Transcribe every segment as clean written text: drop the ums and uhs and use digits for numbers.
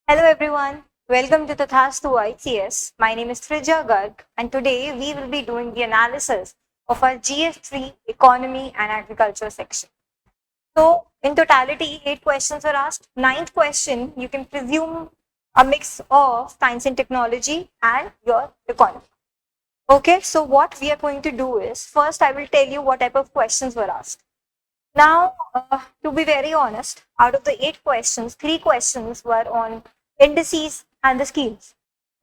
Hello everyone, welcome to Tathastu ICS. My name is Trija Garg and today we will be doing the analysis of our GS3 Economy and Agriculture section. So in totality, 8 questions were asked. Ninth question, you can presume a mix of science and technology and your economy. Okay, so what we are going to do is, first I will tell you what type of questions were asked. Now, to be very honest, out of the 8 questions, 3 questions were on indices and the schemes.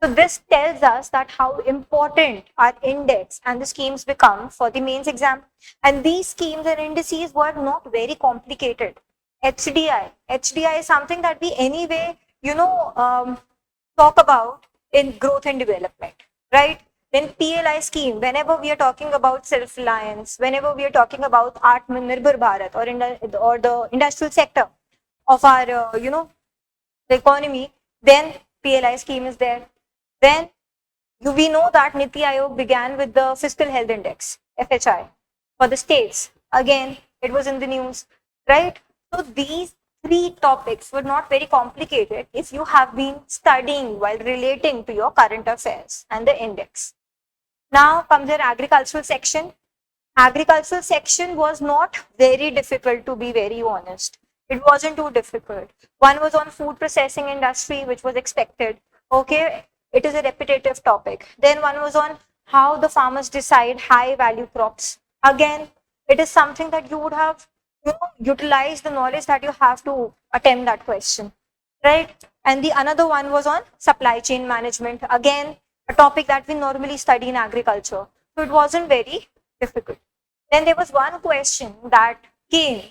So this tells us that how important our index and the schemes become for the mains exam. And these schemes and indices were not very complicated. HDI is something that we anyway, talk about in growth and development, right? Then PLI scheme, whenever we are talking about self-reliance, whenever we are talking about Atmanirbhar Bharat or the industrial sector of our, the economy, then PLI scheme is there. Then we know that Niti Aayog began with the Fiscal Health Index, FHI, for the states. Again, it was in the news, right? So these 3 topics were not very complicated if you have been studying while relating to your current affairs and the index. Now comes your agricultural section. Agricultural section was not very difficult, to be very honest. It wasn't too difficult. One was on food processing industry, which was expected. Okay, it is a repetitive topic. Then one was on how the farmers decide high value crops. Again, it is something that you would have utilized the knowledge that you have to attempt that question, right? And the another one was on supply chain management. Again, a topic that we normally study in agriculture. So it wasn't very difficult. Then there was one question that came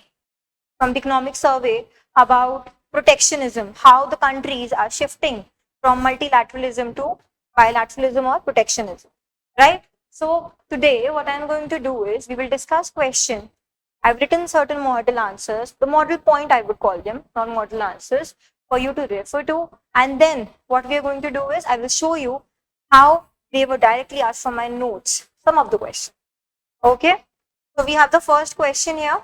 from the economic survey about protectionism, how the countries are shifting from multilateralism to bilateralism or protectionism, right? So today what I'm going to do is we will discuss question. I've written certain model answers, the model point I would call them, not model answers, for you to refer to. And then what we are going to do is I will show you how they were directly asked from my notes, some of the questions. Okay, so we have the first question here.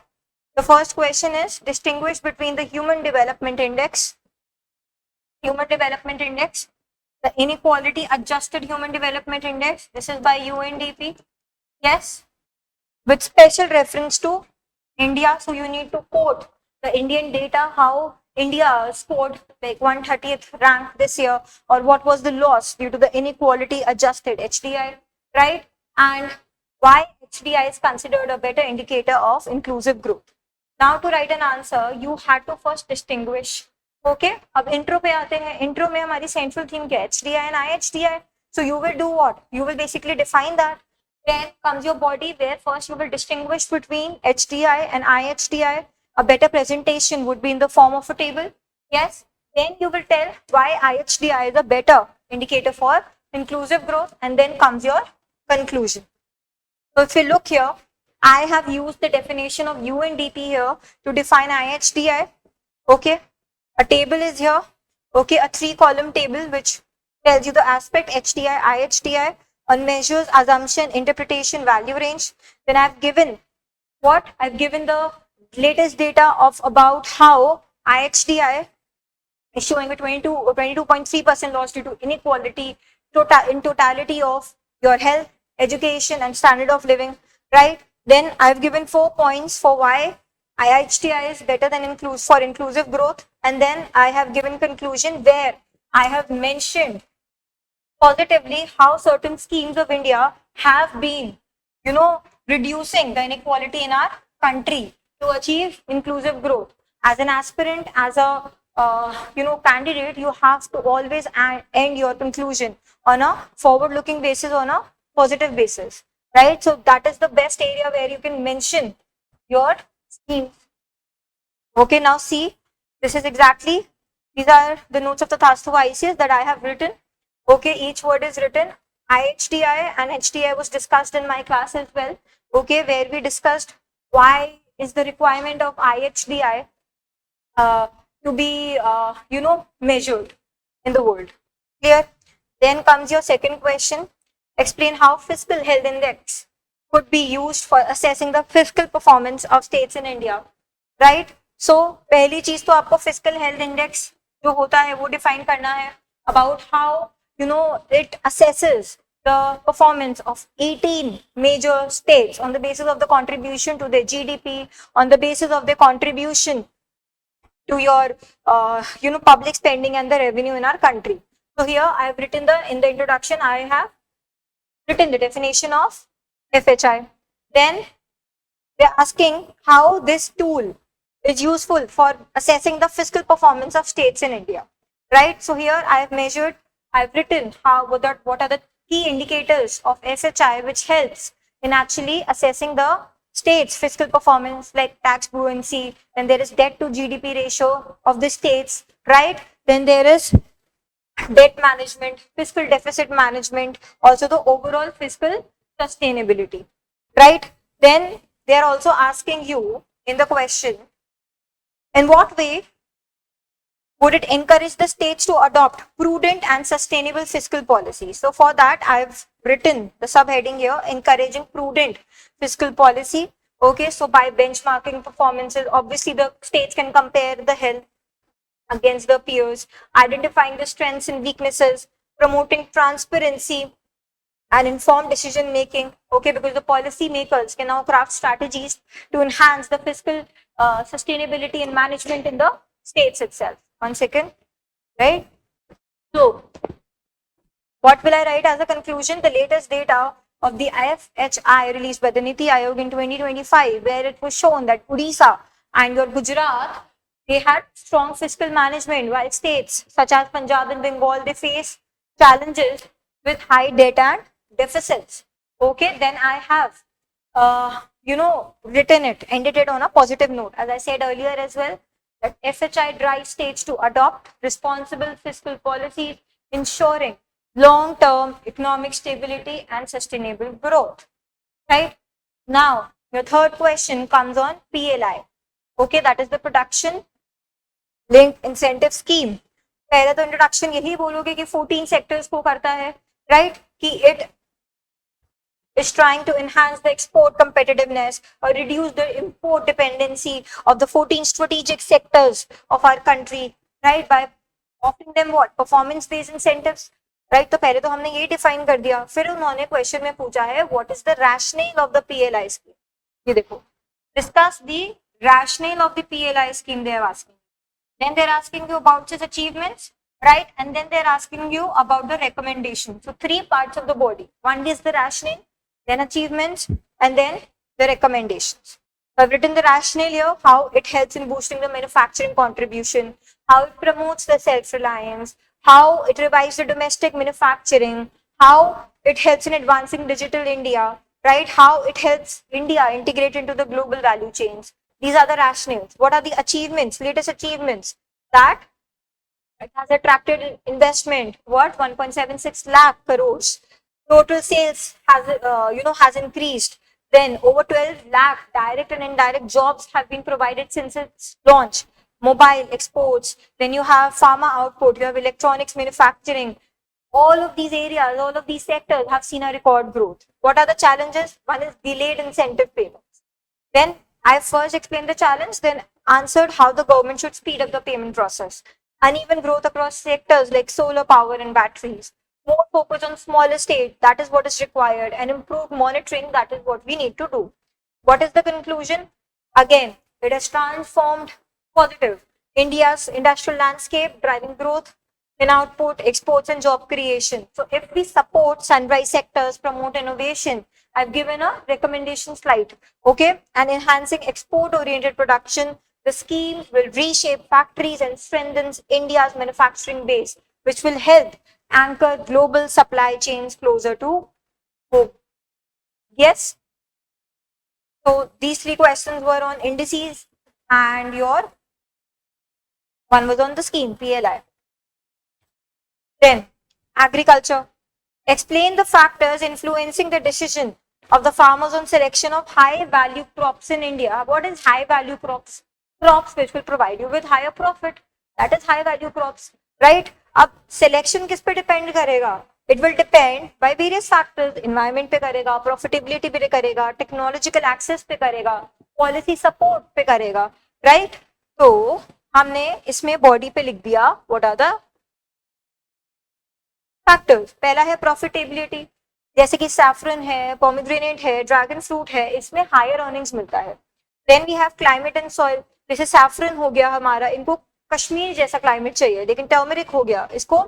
The first question is distinguish between the Human Development Index, the Inequality Adjusted Human Development Index. This is by UNDP. Yes, with special reference to India. So you need to quote the Indian data, how India scored like 130th rank this year, or what was the loss due to the inequality adjusted HDI, right? And why HDI is considered a better indicator of inclusive growth. Now to write an answer, you had to first distinguish. Okay, अब intro पे आते हैं. Intro में हमारी central theme क्या है? HDI and IHDI. So you will do what? You will basically define that. Then comes your body, where first you will distinguish between HDI and IHDI. A better presentation would be in the form of a table. Yes. Then you will tell why IHDI is a better indicator for inclusive growth, and then comes your conclusion. So if you look here, I have used the definition of UNDP here to define IHDI. Okay. A table is here. Okay. A 3-column table which tells you the aspect HDI, IHDI, on measures, assumption, interpretation, value range. Then I've given what? I've given the latest data of about how IHDI is showing a 22 or 22.3% loss due to inequality in totality of your health, education, and standard of living, right? Then I've given 4 points for why IHDI is better than for inclusive growth. And then I have given conclusion where I have mentioned positively how certain schemes of India have been, reducing the inequality in our country to achieve inclusive growth. As an aspirant, as a candidate, you have to always end your conclusion on a forward-looking basis, on a positive basis, right? So that is the best area where you can mention your schemes. Okay, now see, these are the notes of the Tathastu ICS that I have written. Okay, each word is written. IHDI and HDI was discussed in my class as well. Okay, where we discussed why is the requirement of IHDI to be, measured in the world. Clear? Then comes your second question. Explain how fiscal health index could be used for assessing the fiscal performance of states in India. Right? So, पहली चीज तो आपको fiscal health index जो होता है वो define करना है about how it assesses the performance of 18 major states on the basis of the contribution to their GDP, on the basis of their contribution to your public spending and the revenue in our country. So here I have written in the introduction I have written the definition of FHI. Then they are asking how this tool is useful for assessing the fiscal performance of states in India, right? So here I have written what are the key indicators of FHI which helps in actually assessing the states fiscal performance, like tax buoyancy, then there is debt to GDP ratio of the states, right? Then there is debt management, fiscal deficit management, also the overall fiscal sustainability, right? Then they are also asking you in the question, in what way would it encourage the states to adopt prudent and sustainable fiscal policy? So for that, I've written the subheading here, encouraging prudent fiscal policy. Okay, so by benchmarking performances, obviously the states can compare the health against the peers, identifying the strengths and weaknesses, promoting transparency and informed decision making. Okay, because the policy makers can now craft strategies to enhance the fiscal sustainability and management in the states itself. 1 second, right? So what will I write as a conclusion? The latest data of the FHI released by the Niti Aayog in 2025, where it was shown that Odisha and your Gujarat, they had strong fiscal management, while states such as Punjab and Bengal, they face challenges with high debt and deficits. Okay, then I have ended it on a positive note. As I said earlier as well, that FHI drives states to adopt responsible fiscal policies, ensuring long-term economic stability and sustainable growth. Right? Now, your third question comes on PLI. Okay, that is the Production Linked Incentive Scheme. पहले तो introduction यही बोलोगे कि 14 sectors को करता है, right? कि it is trying to enhance the export competitiveness or reduce the import dependency of the 14 strategic sectors of our country, right? By offering them what? Performance-based incentives, right? तो पहले तो हमने ये define कर दिया, फिर उन्होंने question में पूछा है what is the rationale of the PLI scheme? ये देखो, discuss the rationale of the PLI scheme they are asking. Then they are asking you about its achievements, right? And then they are asking you about the recommendation. So 3 parts of the body. One is the rationale, then achievements, and then the recommendations. So I've written the rationale here, how it helps in boosting the manufacturing contribution, how it promotes the self-reliance, how it revives the domestic manufacturing, how it helps in advancing digital India, right? How it helps India integrate into the global value chains. These are the rationales. What are the achievements, latest achievements? That it has attracted investment, what? 1.76 lakh crores. Total sales has increased. Then over 12 lakh direct and indirect jobs have been provided since its launch. Mobile exports, then you have pharma output, you have electronics manufacturing. All of these areas, all of these sectors have seen a record growth. What are the challenges? One is delayed incentive payments. Then I first explained the challenge, then answered how the government should speed up the payment process. Uneven growth across sectors like solar power and batteries. More focus on smaller states, that is what is required, and improved monitoring, that is what we need to do. What is the conclusion? Again, it has transformed positive India's industrial landscape, driving growth in output, exports, and job creation. So if we support sunrise sectors, promote innovation, I've given a recommendation slide, okay? And enhancing export-oriented production, the scheme will reshape factories and strengthens India's manufacturing base, which will help anchor global supply chains closer to home. Yes? So these 3 questions were on indices and your one was on the scheme, PLI. Then, agriculture. Explain the factors influencing the decision of the farmers on selection of high value crops in India. What is high value crops? Crops which will provide you with higher profit. That is high value crops, right? अब selection किस पे depend करेगा? It will depend by various factors. Environment पे करेगा, profitability पे करेगा, technological access पे करेगा, policy support पे करेगा, right? तो हमने इसमें बॉडी पे लिख दिया व्हाट आर द फैक्टर्स। पहला है प्रॉफिटेबिलिटी, जैसे कि सैफरन है, पोमीग्रेनेट है, ड्रैगन फ्रूट है, इसमें हायर अर्निंग्स मिलता है। Then we have climate and soil, जैसे सैफरन हो गया हमारा, इनको कश्मीर जैसा क्लाइमेट चाहिए, लेकिन टर्मरिक हो गया, इसको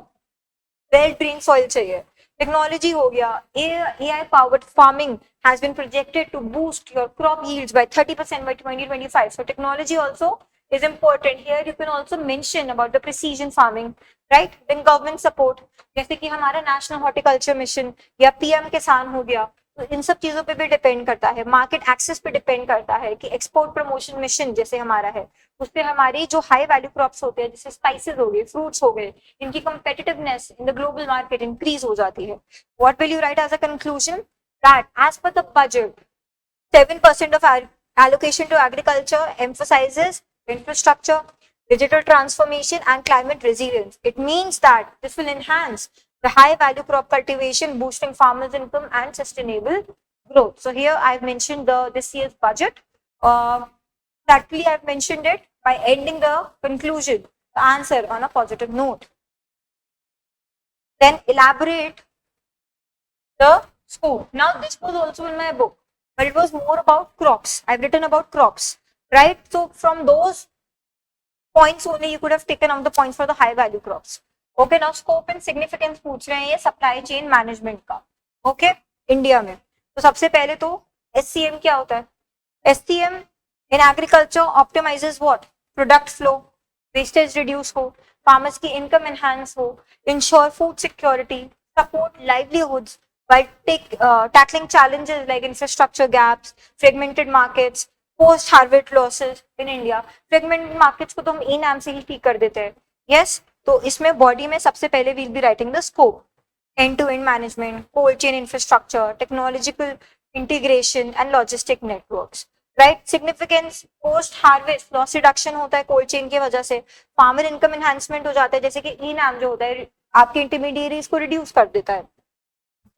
वेल ड्रेन सॉइल चाहिए। टेक्नोलॉजी हो गया, AI powered farming has been projected to boost your crop yields by 30% by 2025. So technology also is important. Here you can also mention about the precision farming, right? Then government support, जैसे कि हमारा national horticulture mission या PM किसान हो गया, तो इन सब चीजों पे भी डिपेंड करता है। मार्केट एक्सेस पे डिपेंड करता है कि एक्सपोर्ट प्रमोशन मिशन जैसे हमारा है, उससे हमारी जो हाई वैल्यू क्रॉप्स होते हैं, जैसे स्पाइसेस हो गए, फ्रूट्स हो गए, इनकी competitiveness in the global market increase हो जाती है। What will you write as a conclusion? That as per the budget, 7% of allocation to agriculture emphasizes infrastructure, digital transformation and climate resilience. It means that this will enhance the high value crop cultivation, boosting farmers' income and sustainable growth. So here I've mentioned this year's budget. Practically I've mentioned it by ending the conclusion, the answer on a positive note. Then elaborate the scope. Now this was also in my book, but it was more about crops. I've written about crops, right? So from those points only you could have taken out the points for the high value crops. Okay, now scope and significance पूछ रहे हैं ये supply chain management का. Okay, India में तो सबसे पहले तो SCM क्या होता है? SCM in agriculture optimizes what? Product flow, wastage reduce हो, farmers की income enhance हो, ensure food security, support livelihoods by tackling challenges like infrastructure gaps, fragmented markets, post harvest losses in India. Fragmented markets को तो हम ई नाम से ही ठीक कर देते हैं. Yes, तो इसमें बॉडी में सबसे पहले we'll be writing the scope, end-to-end management, cold chain infrastructure, technological integration and logistic networks. Right. Significance, post harvest loss reduction होता है कोल्ड चेन की वजह से, फार्मर इनकम एनहांसमेंट हो जाता है, जैसे कि ई नाम जो होता है आपके इंटरमीडिएरीज को रिड्यूस कर देता है,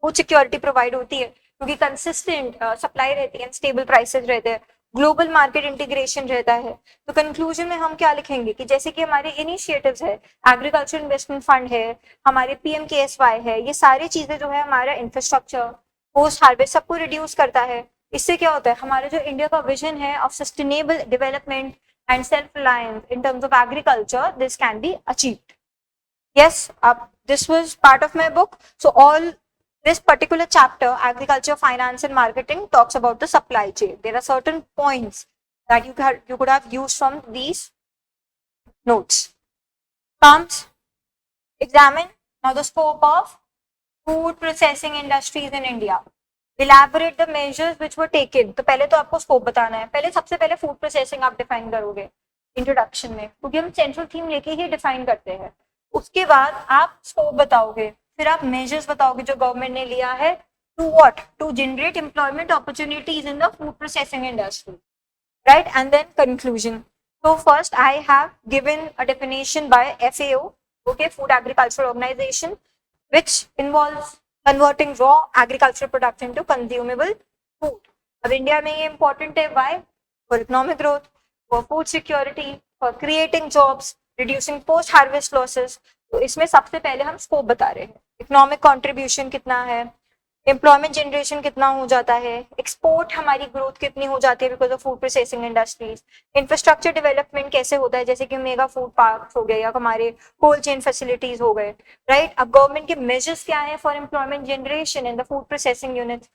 फूड सिक्योरिटी प्रोवाइड होती है क्योंकि कंसिस्टेंट सप्लाई रहती है, स्टेबल प्राइसेस रहते हैं, ग्लोबल मार्केट इंटीग्रेशन रहता है. तो कंक्लूजन में हम क्या लिखेंगे कि जैसे कि हमारे इनिशिएटिव्स है, एग्रीकल्चर इन्वेस्टमेंट फंड है, हमारे PMKSY है, ये सारी चीजें जो है हमारा इंफ्रास्ट्रक्चर, पोस्ट हार्वेस्ट सबको रिड्यूस करता है. इससे क्या होता है हमारा जो इंडिया का विजन है of sustainable development and self reliance in terms of agriculture, this can be achieved. Yes, this was part of my book. So all this particular chapter, agriculture, finance and marketing, talks about the supply chain. There are certain points that you could have used from these notes. Comes, examine now the scope of food processing industries in India. Elaborate the measures which were taken. तो पहले तो आपको scope बताना है. पहले सबसे पहले food processing आप डिफाइन करोगे इंट्रोडक्शन में, क्योंकि हम सेंट्रल थीम लेके ही डिफाइन करते हैं. उसके बाद आप स्कोप बताओगे, फिर आप मेजर्स बताओगे जो गवर्नमेंट ने लिया है to what, to generate employment opportunities in the food processing industry, right. And then conclusion. So first I have given a definition by FAO, okay, Food Agriculture Organization, which involves converting raw agricultural products into consumable food. अब India में ये important है, why? For economic growth, for food security, for creating jobs, reducing post harvest losses. तो इसमें सबसे पहले हम scope बता रहे हैं. इकोनॉमिक कंट्रीब्यूशन कितना है, एम्प्लॉयमेंट जनरेशन कितना हो जाता है, एक्सपोर्ट हमारी ग्रोथ कितनी हो जाती है because of food processing industries, infrastructure development कैसे होता है, जैसे कि मेगा फूड पार्क हो गए या हमारे कोल्ड चेन फैसिलिटीज हो गए, राइट. अब गवर्नमेंट के मेजर्स क्या है for employment generation in the food processing units.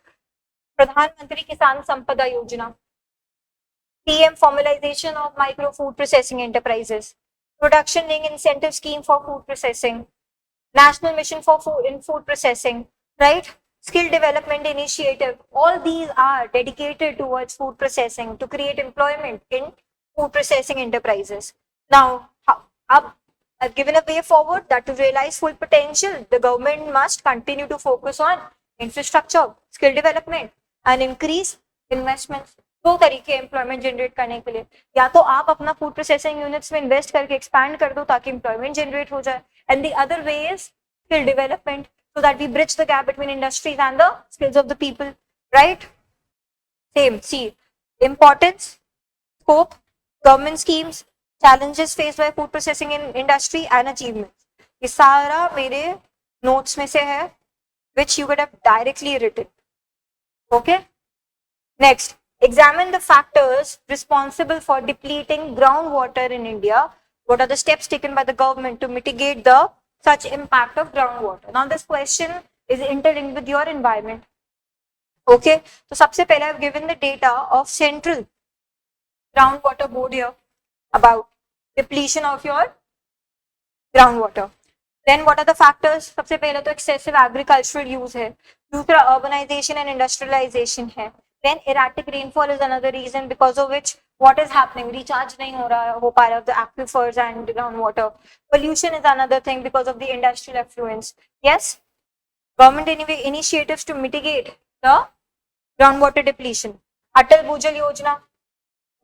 प्रधानमंत्री किसान संपदा योजना, PM formalization of micro food processing enterprises, production linked incentive scheme for food processing, national mission for food in food processing, right. Skill development initiative, all these are dedicated towards food processing to create employment in food processing enterprises. Now, I've given a way forward that to realize full potential, the government must continue to focus on infrastructure, skill development and increase investments. दो तरीके employment generate करने के लिए, या तो आप अपना food processing units में इन्वेस्ट करके एक्सपैंड कर दो ताकि एम्प्लॉयमेंट जनरेट हो जाए, and the other way is skill development so that we bridge the gap between industries and the skills of the people, right. Same, see, importance, scope, government schemes, challenges faced by food processing in industry and achievements. ये सारा मेरे notes में से है, which you could have directly written. Okay. Next, examine the factors responsible for depleting groundwater in India. What are the steps taken by the government to mitigate the such impact of groundwater? Now, this question is interlinked with your environment. Okay, so सबसे पहले I've given the data of Central Groundwater Board here about depletion of your groundwater. Then what are the factors? सबसे पहले तो excessive agricultural use है, दूसरा urbanization and industrialization है. Then erratic rainfall is another reason because of which what is happening? Recharge नहीं हो पा रहा the aquifers and groundwater. Pollution is another thing because of the industrial effluents. Yes, government initiatives to mitigate the groundwater depletion. Atal Bhujal Yojana,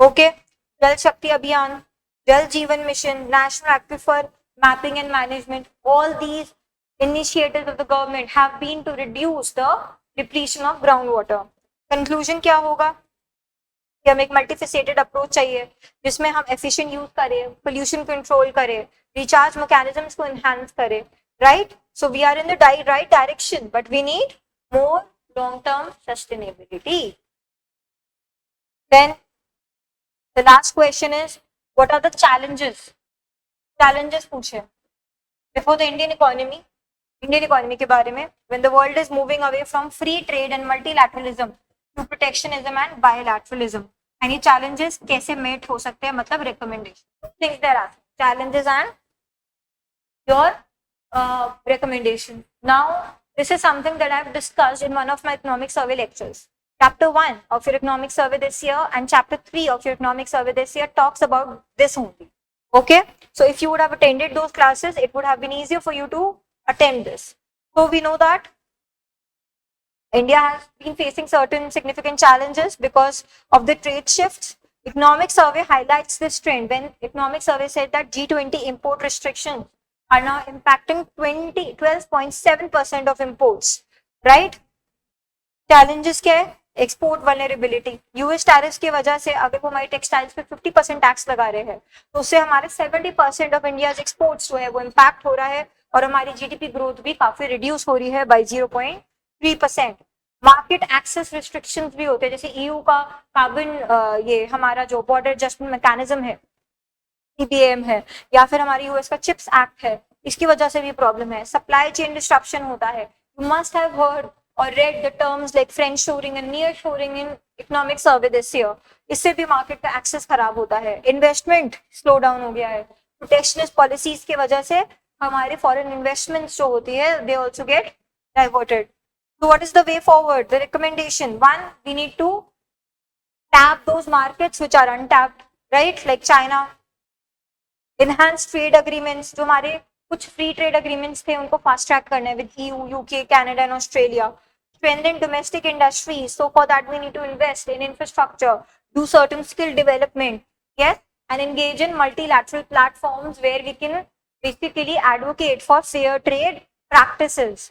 okay, Jal Shakti Abhiyan, Jal Jeevan Mission, National Aquifer Mapping and Management. All these initiatives of the government have been to reduce the depletion of groundwater. Conclusion क्या होगा कि हम एक multifaceted approach चाहिए जिसमें हम efficient use करें, pollution control करें, रिचार्ज मैकेनिज्म्स को एनहांस करें, right? So we are in the right direction, but we need more long term sustainability. Then the last question is, what are the challenges? Challenges पूछे before the Indian economy के बारे में. When the world is moving away from free trade and multilateralism to protectionism and bilateralism, any challenges कैसे meet हो सकते हैं? मतलब recommendation. Things there are challenges and your recommendation. Now this is something that I have discussed in one of my economic survey lectures. Chapter 1 of your economic survey this year and chapter 3 of your economic survey this year talks about this only. Okay, so if you would have attended those classes, it would have been easier for you to attend this. So we know that India has been facing certain significant challenges because of the trade shifts. Economic survey highlights this trend when economic survey said that G20 import restrictions are now impacting 12.7% of imports, right? Challenges क्या है? Export vulnerability. US tariffs की वजह से अगर वो हमारी textiles पे 50% tax लगा रहे हैं तो उससे हमारे 70% ऑफ इंडिया एक्सपोर्ट्स जो है वो इम्पैक्ट हो रहा है और हमारी जीडीपी ग्रोथ भी काफी रिड्यूस हो रही है बाय 0.3%. मार्केट एक्सेस रिस्ट्रिक्शंस भी होते हैं, जैसे ईयू का कार्बन ये हमारा जो बॉर्डर एडजस्टमेंट मैकेनिज्म है सीबीएम है, या फिर हमारी यूएस का चिप्स एक्ट है, इसकी वजह से भी प्रॉब्लम है. सप्लाई चेन डिस्ट्रप्शन होता है. You must have heard or read the terms like friend shoring and near shoring in economic survey this year. इससे भी मार्केट का एक्सेस खराब होता है. इन्वेस्टमेंट स्लो डाउन हो गया है. प्रोटेक्शनिस्ट पॉलिसीज की वजह से हमारे फॉरेन इन्वेस्टमेंट्स जो होती है they also get diverted. So what is the way forward? The recommendation: 1, we need to tap those markets which are untapped, right? Like China. Enhance trade agreements. जो हमारे कुछ फ्री ट्रेड अग्रीमेंट्स थे उनको fast track करना है with EU, UK, Canada and Australia. Strengthen domestic industries. So for that we need to invest in infrastructure, do certain skill development, yes, and engage in multilateral platforms where we can basically advocate for fair trade practices.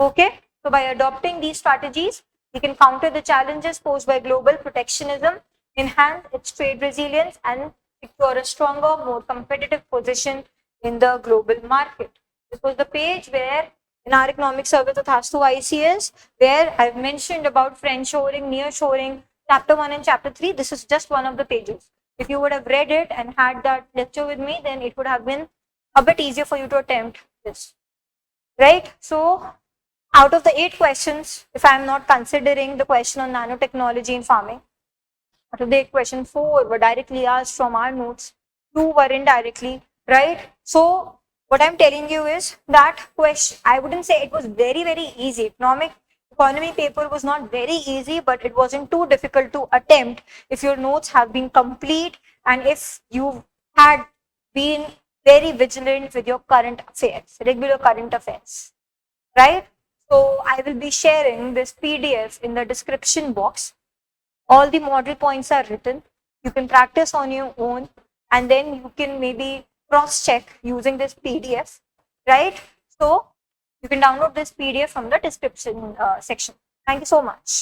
Okay, so by adopting these strategies, we can counter the challenges posed by global protectionism, enhance its trade resilience, and secure a stronger, more competitive position in the global market. This was the page where in our economic survey to Thastu ICS, where I've mentioned about friend shoring, near shoring, chapter 1 and chapter 3. This is just one of the pages. If you would have read it and had that lecture with me, then it would have been a bit easier for you to attempt this, right? So out of the 8 questions, if I'm not considering the question on nanotechnology in farming, out of the 8 questions, 4 were directly asked from our notes, 2 were indirectly, right? So what I'm telling you is that question, I wouldn't say it was very, very easy. Economy paper was not very easy, but it wasn't too difficult to attempt if your notes have been complete and if you had been very vigilant with your current affairs, regular current affairs, right? So I will be sharing this PDF in the description box. All the model points are written. You can practice on your own and then you can maybe cross-check using this PDF, right? So you can download this PDF from the description section. Thank you so much.